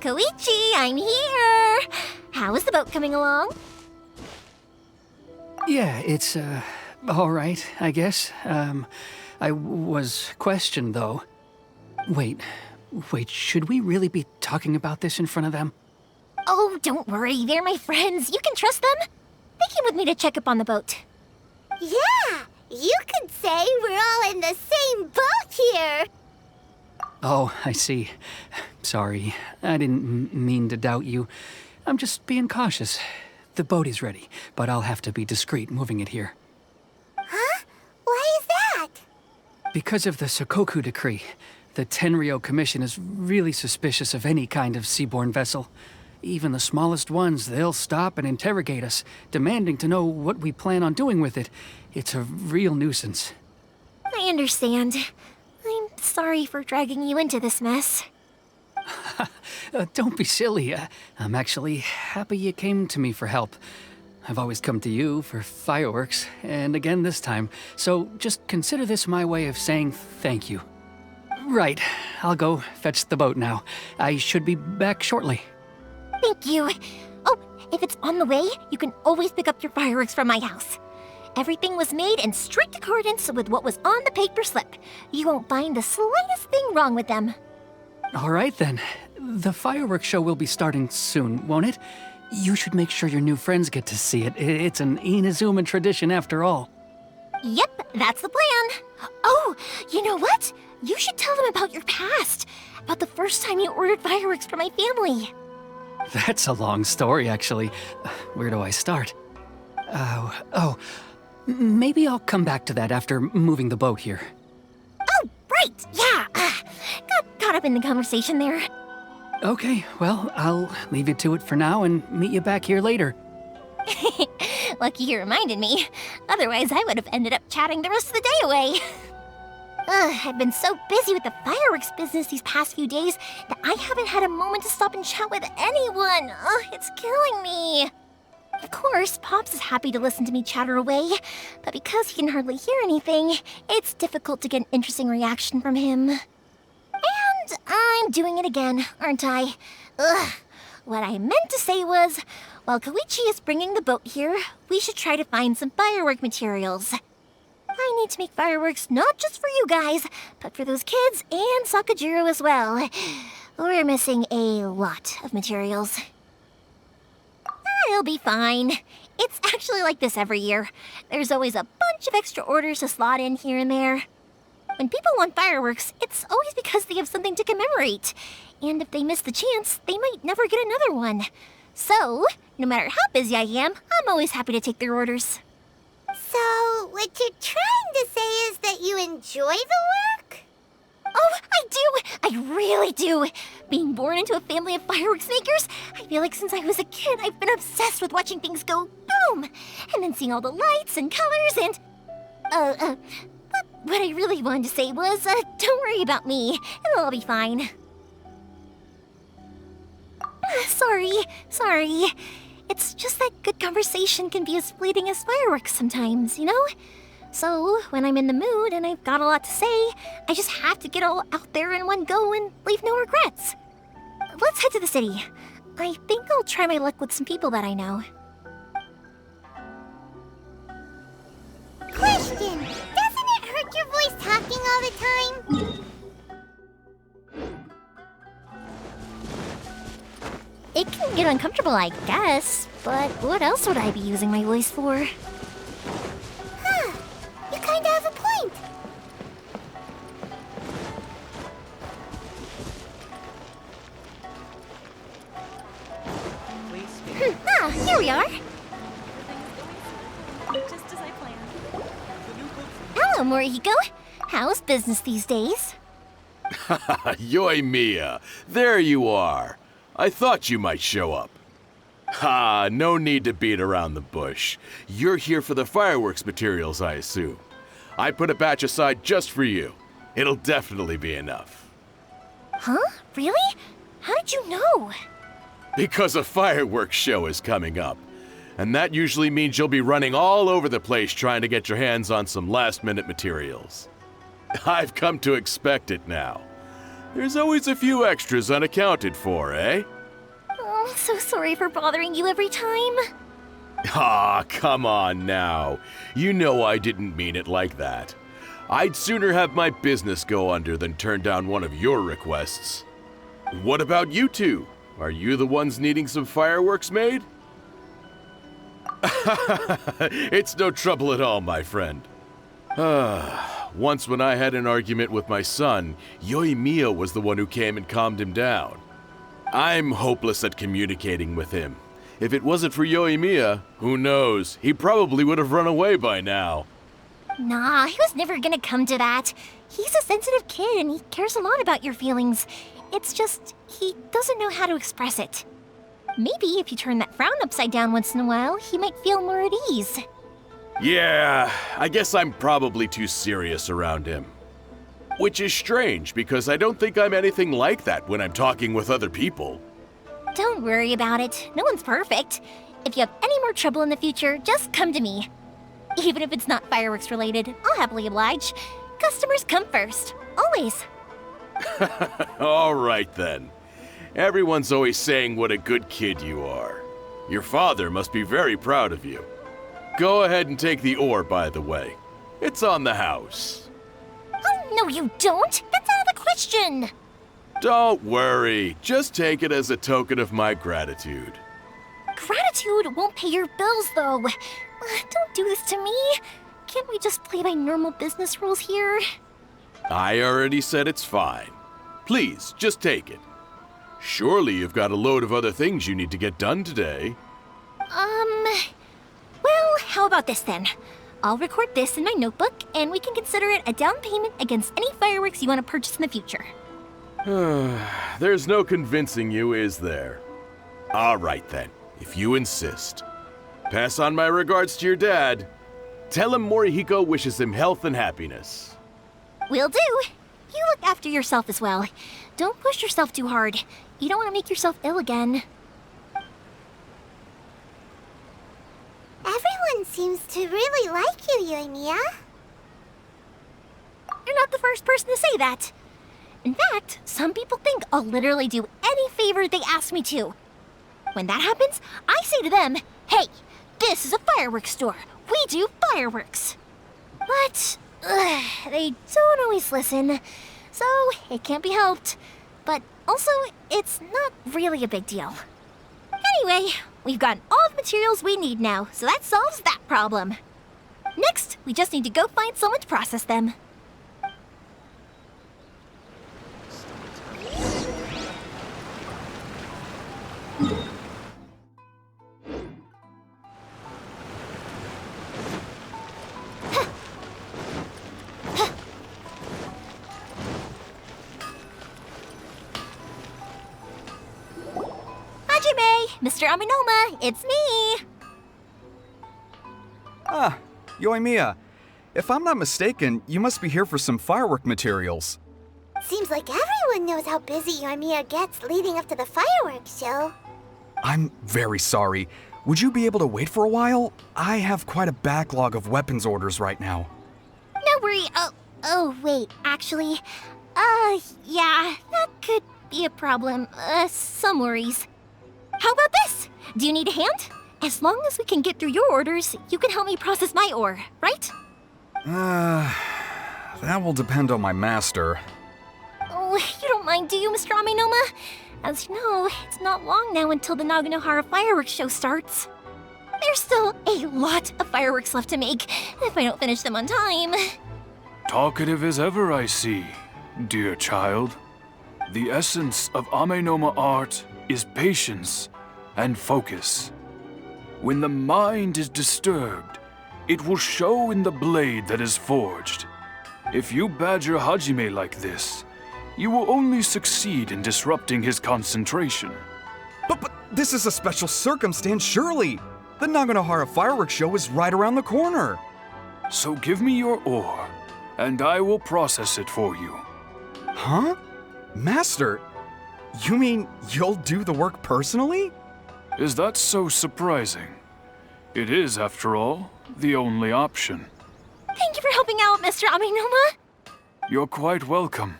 Kouichi, I'm here! How is the boat coming along? Yeah, it's, all right, I guess. I was questioned, though. Wait, should we really be talking about this in front of them? Oh, don't worry, they're my friends. You can trust them. They came with me to check up on the boat. Yeah, you could say we're all in the same boat here. Oh, I see. Sorry, I didn't mean to doubt you. I'm just being cautious. The boat is ready, but I'll have to be discreet moving it here. Huh? Why is that? Because of the Sakoku decree, the Tenryou Commission is really suspicious of any kind of seaborne vessel. Even the smallest ones, they'll stop and interrogate us, demanding to know what we plan on doing with it. It's a real nuisance. I understand. I'm sorry for dragging you into this mess. Don't be silly. I'm actually happy you came to me for help. I've always come to you for fireworks, and again this time, so just consider this my way of saying thank you. Right, I'll go fetch the boat now. I should be back shortly. Thank you. Oh, if it's on the way, you can always pick up your fireworks from my house. Everything was made in strict accordance with what was on the paper slip. You won't find the slightest thing wrong with them. All right then. The fireworks show will be starting soon, won't it? You should make sure your new friends get to see it. It's an Inazuma tradition after all. Yep, that's the plan. Oh, you know what? You should tell them about your past. About the first time you ordered fireworks for my family. That's a long story, actually. Where do I start? Maybe I'll come back to that after moving the boat here. Oh, right, yeah. Got caught up in the conversation there. Okay, well, I'll leave you to it for now and meet you back here later. Lucky you reminded me. Otherwise, I would have ended up chatting the rest of the day away. I've been so busy with the fireworks business these past few days that I haven't had a moment to stop and chat with anyone. It's killing me. Of course, Pops is happy to listen to me chatter away, but because he can hardly hear anything, it's difficult to get an interesting reaction from him. And I'm doing it again, aren't I? What I meant to say was, while Kouichi is bringing the boat here, we should try to find some firework materials. I need to make fireworks not just for you guys, but for those kids and Sakujirou as well. We're missing a lot of materials. I'll be fine. It's actually like this every year. There's always a bunch of extra orders to slot in here and there. When people want fireworks, it's always because they have something to commemorate. And if they miss the chance, they might never get another one. So, no matter how busy I am, I'm always happy to take their orders. So, what you're trying to say is that you enjoy the work? Oh, I do! I really do! Being born into a family of fireworks makers, I feel like since I was a kid, I've been obsessed with watching things go boom! And then seeing all the lights and colors and... But what I really wanted to say was, don't worry about me. It'll all be fine. Sorry. It's just that good conversation can be as fleeting as fireworks sometimes, you know? So, when I'm in the mood and I've got a lot to say, I just have to get all out there in one go and leave no regrets. Let's head to the city. I think I'll try my luck with some people that I know. Question! Doesn't it hurt your voice talking all the time? It can get uncomfortable, I guess, but what else would I be using my voice for? Huh. You kinda have a point. Here we are. Just as I planned. Hello, Morihiko. How's business these days? Yoimiya, there you are. I thought you might show up. Ha, no need to beat around the bush. You're here for the fireworks materials, I assume. I put a batch aside just for you. It'll definitely be enough. Huh? Really? How did you know? Because a fireworks show is coming up. And that usually means you'll be running all over the place trying to get your hands on some last-minute materials. I've come to expect it now. There's always a few extras unaccounted for, eh? Oh, so sorry for bothering you every time. Ah, come on now. You know I didn't mean it like that. I'd sooner have my business go under than turn down one of your requests. What about you two? Are you the ones needing some fireworks made? It's no trouble at all, my friend. Once when I had an argument with my son, Yoimiya was the one who came and calmed him down. I'm hopeless at communicating with him. If it wasn't for Yoimiya, who knows, he probably would have run away by now. Nah, he was never gonna come to that. He's a sensitive kid and he cares a lot about your feelings. It's just, he doesn't know how to express it. Maybe if you turn that frown upside down once in a while, he might feel more at ease. Yeah, I guess I'm probably too serious around him. Which is strange, because I don't think I'm anything like that when I'm talking with other people. Don't worry about it. No one's perfect. If you have any more trouble in the future, just come to me. Even if it's not fireworks related, I'll happily oblige. Customers come first. Always. All right then. Everyone's always saying what a good kid you are. Your father must be very proud of you. Go ahead and take the ore, by the way. It's on the house. Oh, no you don't. That's out of the question. Don't worry. Just take it as a token of my gratitude. Gratitude won't pay your bills, though. Don't do this to me. Can't we just play by normal business rules here? I already said it's fine. Please, just take it. Surely you've got a load of other things you need to get done today. Well, how about this then? I'll record this in my notebook, and we can consider it a down payment against any fireworks you want to purchase in the future. There's no convincing you, is there? All right then, if you insist. Pass on my regards to your dad. Tell him Morihiko wishes him health and happiness. Will do. You look after yourself as well. Don't push yourself too hard. You don't want to make yourself ill again. Everyone seems to really like you, Yoimiya. You're not the first person to say that. In fact, some people think I'll literally do any favor they ask me to. When that happens, I say to them, hey, this is a fireworks store. We do fireworks. But they don't always listen, so it can't be helped. But also, it's not really a big deal. Anyway, we've gotten all the materials we need now, so that solves that problem. Next, we just need to go find someone to process them. Mr. Amenoma, it's me! Ah, Yoimiya. If I'm not mistaken, you must be here for some firework materials. Seems like everyone knows how busy Yoimiya gets leading up to the fireworks show. I'm very sorry. Would you be able to wait for a while? I have quite a backlog of weapons orders right now. No worry. Oh, wait, actually. Yeah, that could be a problem. Some worries. How about this? Do you need a hand? As long as we can get through your orders, you can help me process my ore, right? That will depend on my master. Oh, you don't mind, do you, Mr. Amenoma? As you know, it's not long now until the Naganohara fireworks show starts. There's still a lot of fireworks left to make, if I don't finish them on time. Talkative as ever, I see, dear child. The essence of Amenoma art is patience and focus. When the mind is disturbed, it will show in the blade that is forged. If you badger Hajime like this, you will only succeed in disrupting his concentration. But this is a special circumstance, surely. The Naganohara fireworks show is right around the corner. So give me your ore, and I will process it for you. Huh? Master, you mean you'll do the work personally? Is that so surprising? It is, after all, the only option. Thank you for helping out, Mr. Amenoma. You're quite welcome.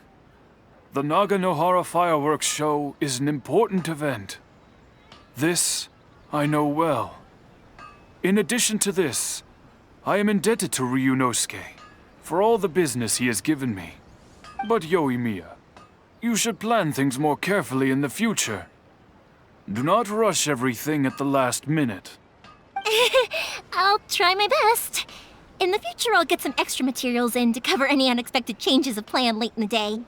The Naganohara fireworks show is an important event. This I know well. In addition to this, I am indebted to Ryunosuke for all the business he has given me. But Yoimiya, you should plan things more carefully in the future. Do not rush everything at the last minute. I'll try my best. In the future, I'll get some extra materials in to cover any unexpected changes of plan late in the day.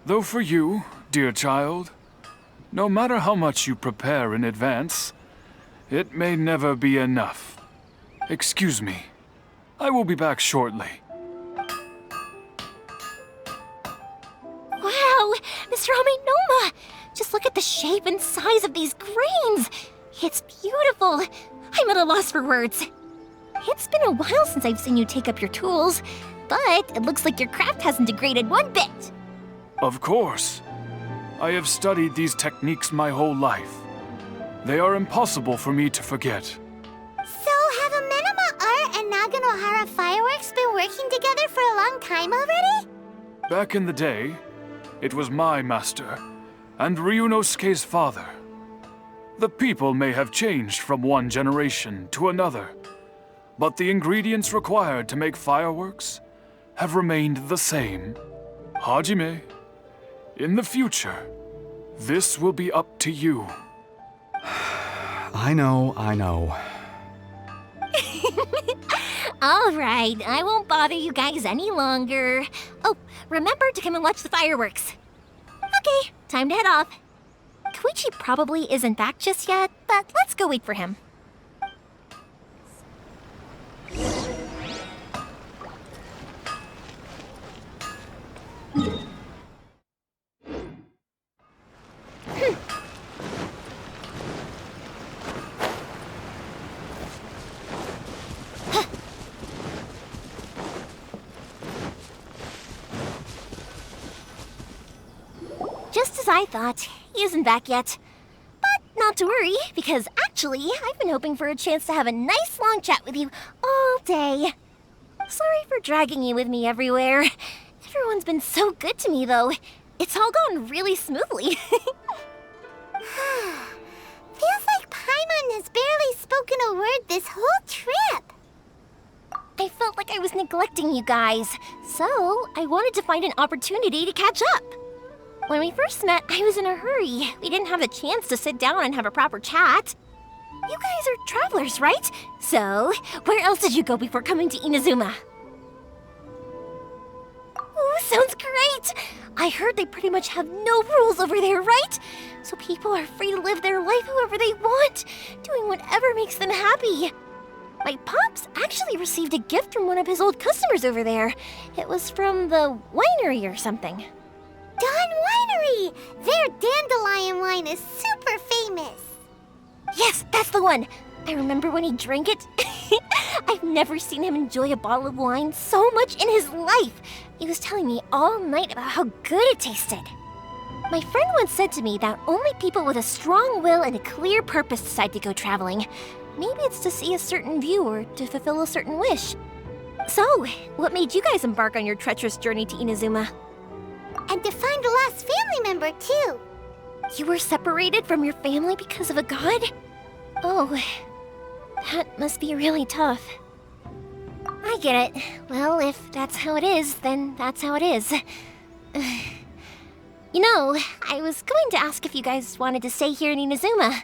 Though for you, dear child, no matter how much you prepare in advance, it may never be enough. Excuse me. I will be back shortly. Wow, Mr. Amenoma! Just look at the shape and size of these grains! It's beautiful! I'm at a loss for words. It's been a while since I've seen you take up your tools, but it looks like your craft hasn't degraded one bit. Of course. I have studied these techniques my whole life. They are impossible for me to forget. So, have Amenoma Art and Naganohara Fireworks been working together for a long time already? Back in the day, it was my master, and Ryunosuke's father. The people may have changed from one generation to another, but the ingredients required to make fireworks have remained the same. Hajime, in the future, this will be up to you. I know. All right, I won't bother you guys any longer. Oh, remember to come and watch the fireworks. Okay, time to head off. Kouichi probably isn't back just yet, but let's go wait for him. Just as I thought, he isn't back yet. But not to worry, because actually, I've been hoping for a chance to have a nice long chat with you all day. Sorry for dragging you with me everywhere. Everyone's been so good to me, though. It's all gone really smoothly. Feels like Paimon has barely spoken a word this whole trip. I felt like I was neglecting you guys, so I wanted to find an opportunity to catch up. When we first met, I was in a hurry. We didn't have a chance to sit down and have a proper chat. You guys are travelers, right? So, where else did you go before coming to Inazuma? Ooh, sounds great! I heard they pretty much have no rules over there, right? So people are free to live their life however they want, doing whatever makes them happy. My pops actually received a gift from one of his old customers over there. It was from the winery or something. Dawn Winery! Their dandelion wine is super famous. Yes, that's the one. I remember when he drank it. I've never seen him enjoy a bottle of wine so much in his life. He was telling me all night about how good it tasted. My friend once said to me that only people with a strong will and a clear purpose decide to go traveling. Maybe it's to see a certain view or to fulfill a certain wish. So, what made you guys embark on your treacherous journey to Inazuma? And to find a lost family member, too. You were separated from your family because of a god? Oh, that must be really tough. I get it. Well, if that's how it is, then that's how it is. You know, I was going to ask if you guys wanted to stay here in Inazuma.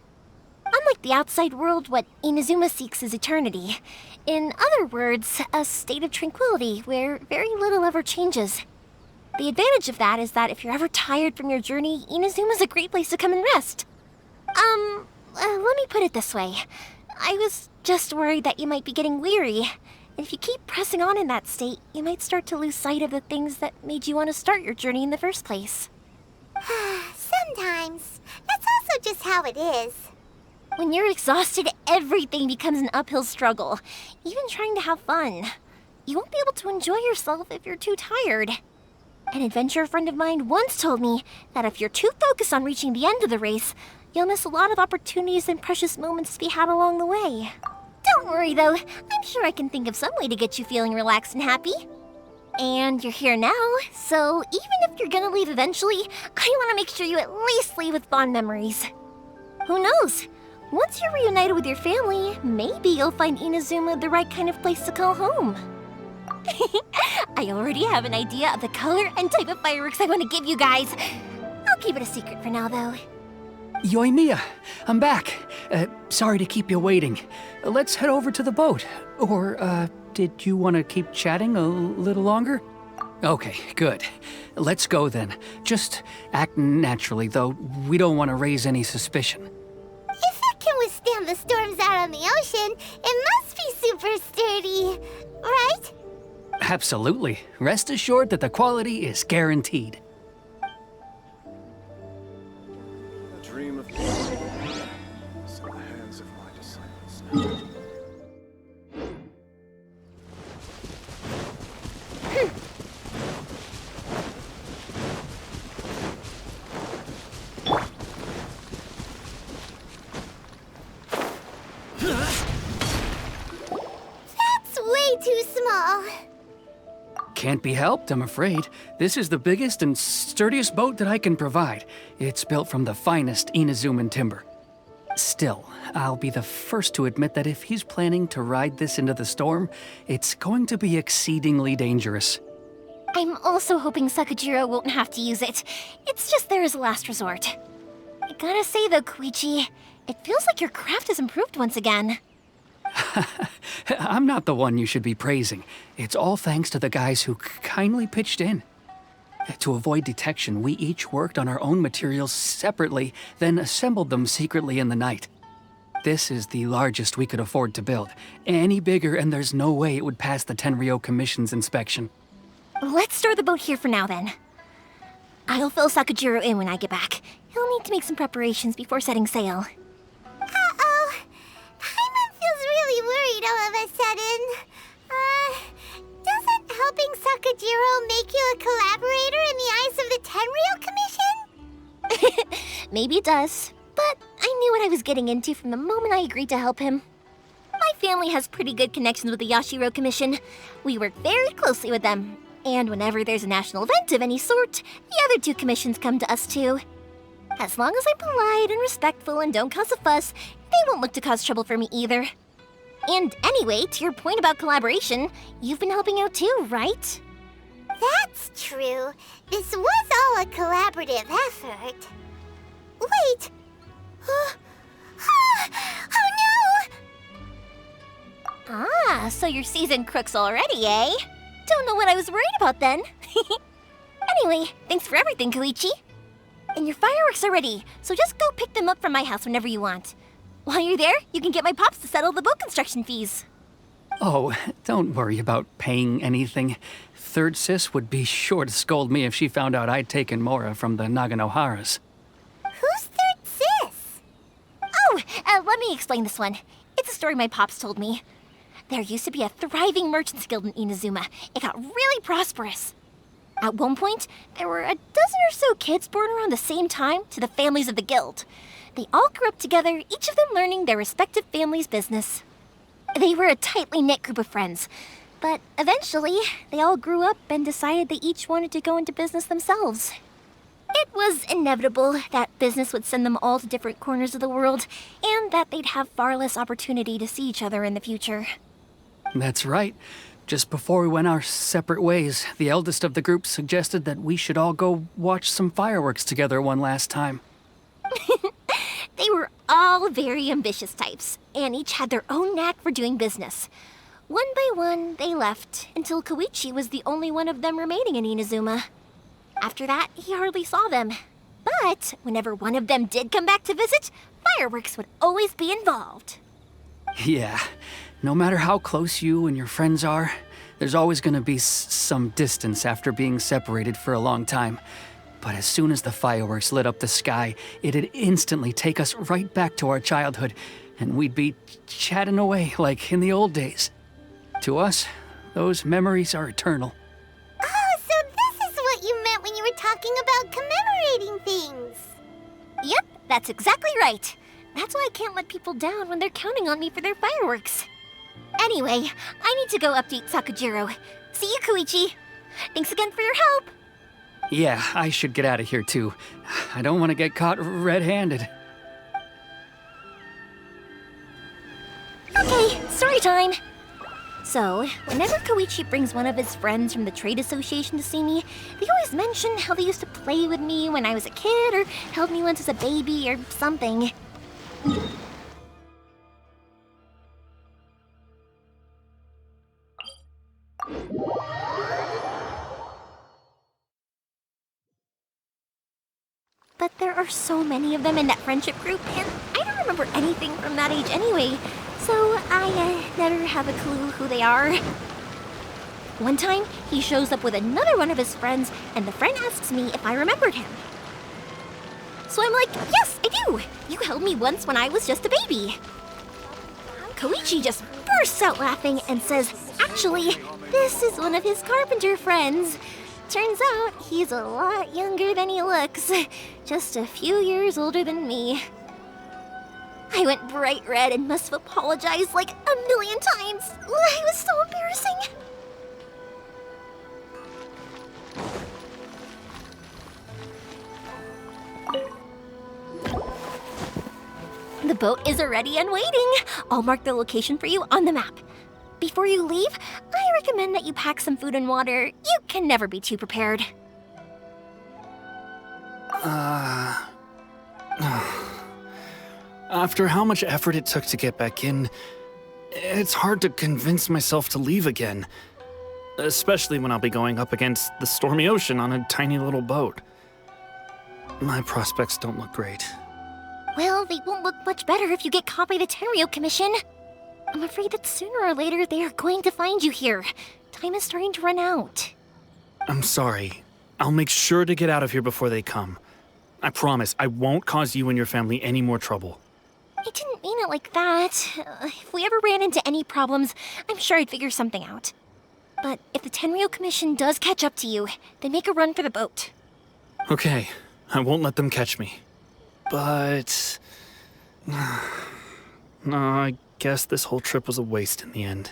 Unlike the outside world, what Inazuma seeks is eternity. In other words, a state of tranquility where very little ever changes. The advantage of that is that if you're ever tired from your journey, Inazuma's a great place to come and rest. Let me put it this way. I was just worried that you might be getting weary. And if you keep pressing on in that state, you might start to lose sight of the things that made you want to start your journey in the first place. Sometimes. That's also just how it is. When you're exhausted, everything becomes an uphill struggle. Even trying to have fun. You won't be able to enjoy yourself if you're too tired. An adventurer friend of mine once told me that if you're too focused on reaching the end of the race, you'll miss a lot of opportunities and precious moments to be had along the way. Don't worry though, I'm sure I can think of some way to get you feeling relaxed and happy. And you're here now, so even if you're gonna leave eventually, I want to make sure you at least leave with fond memories. Who knows? Once you're reunited with your family, maybe you'll find Inazuma the right kind of place to call home. I already have an idea of the color and type of fireworks I want to give you guys. I'll keep it a secret for now, though. Yoimiya, I'm back. Sorry to keep you waiting. Let's head over to the boat. Or, did you want to keep chatting a little longer? Okay, good. Let's go then. Just act naturally, though. We don't want to raise any suspicion. If it can withstand the storms out on the ocean, it must be super sturdy, right? Absolutely. Rest assured that the quality is guaranteed. A dream of is in the hands of my disciples. That's way too small. Can't be helped, I'm afraid. This is the biggest and sturdiest boat that I can provide. It's built from the finest Inazuman timber. Still, I'll be the first to admit that if he's planning to ride this into the storm, it's going to be exceedingly dangerous. I'm also hoping Sakujirou won't have to use it. It's just there as a last resort. I gotta say though, Kouichi, it feels like your craft has improved once again. I'm not the one you should be praising. It's all thanks to the guys who kindly pitched in. To avoid detection, we each worked on our own materials separately, then assembled them secretly in the night. This is the largest we could afford to build. Any bigger and there's no way it would pass the Tenryou Commission's inspection. Let's store the boat here for now then. I'll fill Sakujirou in when I get back. He'll need to make some preparations before setting sail. Uh-oh. Paimon feels really worried all of a sudden. Doesn't helping Sakujirou make you a collaborator in the eyes of the Tenryou Commission? Maybe it does, but I knew what I was getting into from the moment I agreed to help him. My family has pretty good connections with the Yashiro Commission. We work very closely with them, and whenever there's a national event of any sort, the other two commissions come to us too. As long as I'm polite and respectful and don't cause a fuss, they won't look to cause trouble for me either. And anyway, to your point about collaboration, you've been helping out too, right? That's true. This was all a collaborative effort. Wait! Oh no! Ah, so you're seasoned crooks already, eh? Don't know what I was worried about then. Anyway, thanks for everything, Kouichi. And your fireworks are ready, so just go pick them up from my house whenever you want. While you're there, you can get my pops to settle the boat construction fees. Oh, don't worry about paying anything. Third Sis would be sure to scold me if she found out I'd taken Mora from the Naganoharas. Who's Third Sis? Oh, let me explain this one. It's a story my pops told me. There used to be a thriving merchants guild in Inazuma. It got really prosperous. At one point, there were a dozen or so kids born around the same time to the families of the guild. They all grew up together, each of them learning their respective family's business. They were a tightly knit group of friends, but eventually, they all grew up and decided they each wanted to go into business themselves. It was inevitable that business would send them all to different corners of the world, and that they'd have far less opportunity to see each other in the future. That's right. Just before we went our separate ways, the eldest of the group suggested that we should all go watch some fireworks together one last time. They were all very ambitious types, and each had their own knack for doing business. One by one, they left, until Kouichi was the only one of them remaining in Inazuma. After that, he hardly saw them. But whenever one of them did come back to visit, fireworks would always be involved. Yeah, no matter how close you and your friends are, there's always gonna be some distance after being separated for a long time. But as soon as the fireworks lit up the sky, it'd instantly take us right back to our childhood, and we'd be chatting away like in the old days. To us, those memories are eternal. Oh, so this is what you meant when you were talking about commemorating things. Yep, that's exactly right. That's why I can't let people down when they're counting on me for their fireworks. Anyway, I need to go update Sakujirou. See you, Kouichi. Thanks again for your help. Yeah, I should get out of here too. I don't want to get caught red-handed. Story time! So, whenever Kouichi brings one of his friends from the trade association to see me, they always mention how they used to play with me when I was a kid, or held me once as a baby, or something. But there are so many of them in that friendship group, and I don't remember anything from that age anyway, so I never have a clue who they are. One time, he shows up with another one of his friends, and the friend asks me if I remembered him. So I'm like, yes, I do! You held me once when I was just a baby. Kouichi just bursts out laughing and says, actually, this is one of his carpenter friends. Turns out he's a lot younger than he looks, just a few years older than me. I went bright red and must have apologized like 1,000,000 times. It was so embarrassing. The boat is ready and waiting. I'll mark the location for you on the map. Before you leave, I recommend that you pack some food and water. You can never be too prepared. After how much effort it took to get back in, it's hard to convince myself to leave again. Especially when I'll be going up against the stormy ocean on a tiny little boat. My prospects don't look great. Well, they won't look much better if you get caught by the Tenryou Commission. I'm afraid that sooner or later they are going to find you here. Time is starting to run out. I'm sorry. I'll make sure to get out of here before they come. I promise I won't cause you and your family any more trouble. I didn't mean it like that. If we ever ran into any problems, I'm sure I'd figure something out. But if the Tenryou Commission does catch up to you, then make a run for the boat. Okay, I won't let them catch me. But... no, I guess this whole trip was a waste in the end.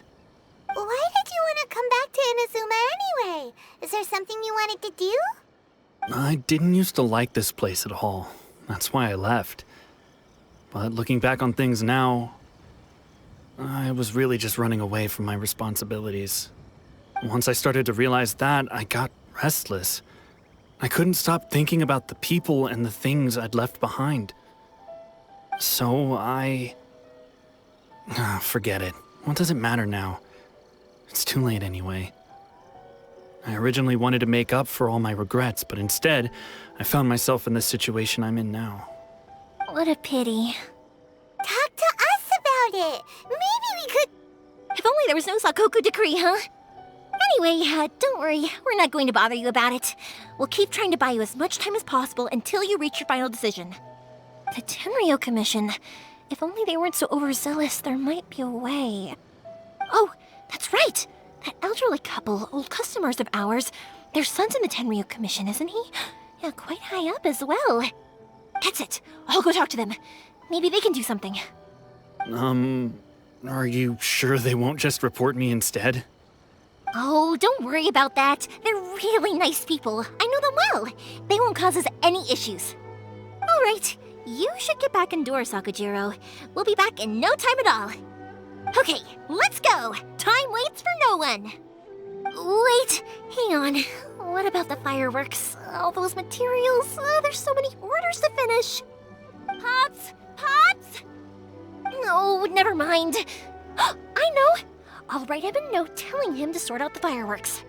Why did you want to come back to Inazuma anyway? Is there something you wanted to do? I didn't used to like this place at all. That's why I left. But looking back on things now, I was really just running away from my responsibilities. Once I started to realize that, I got restless. I couldn't stop thinking about the people and the things I'd left behind. So forget it. What does it matter now? It's too late anyway. I originally wanted to make up for all my regrets, but instead, I found myself in the situation I'm in now. What a pity. Talk to us about it. Maybe we could... If only there was no Sakoku decree, huh? Anyway, don't worry. We're not going to bother you about it. We'll keep trying to buy you as much time as possible until you reach your final decision. The Tenryou Commission. If only they weren't so overzealous, there might be a way. Oh, that's right! That elderly couple, old customers of ours, their son's in the Tenryou Commission, isn't he? Yeah, quite high up as well. That's it. I'll go talk to them. Maybe they can do something. Are you sure they won't just report me instead? Oh, don't worry about that. They're really nice people. I know them well. They won't cause us any issues. All right. You should get back indoors, Sakujirou. We'll be back in no time at all. Okay, let's go. Time waits for no one. Wait, hang on. What about the fireworks? All those materials? There's so many orders to finish. Pops! Pops! No, never mind. I know. I'll write him a note telling him to sort out the fireworks.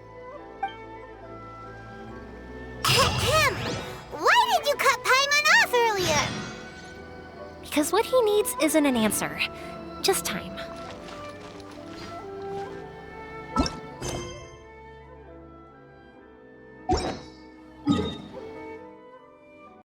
Why did you cut Paimon off earlier? Because what he needs isn't an answer, just time.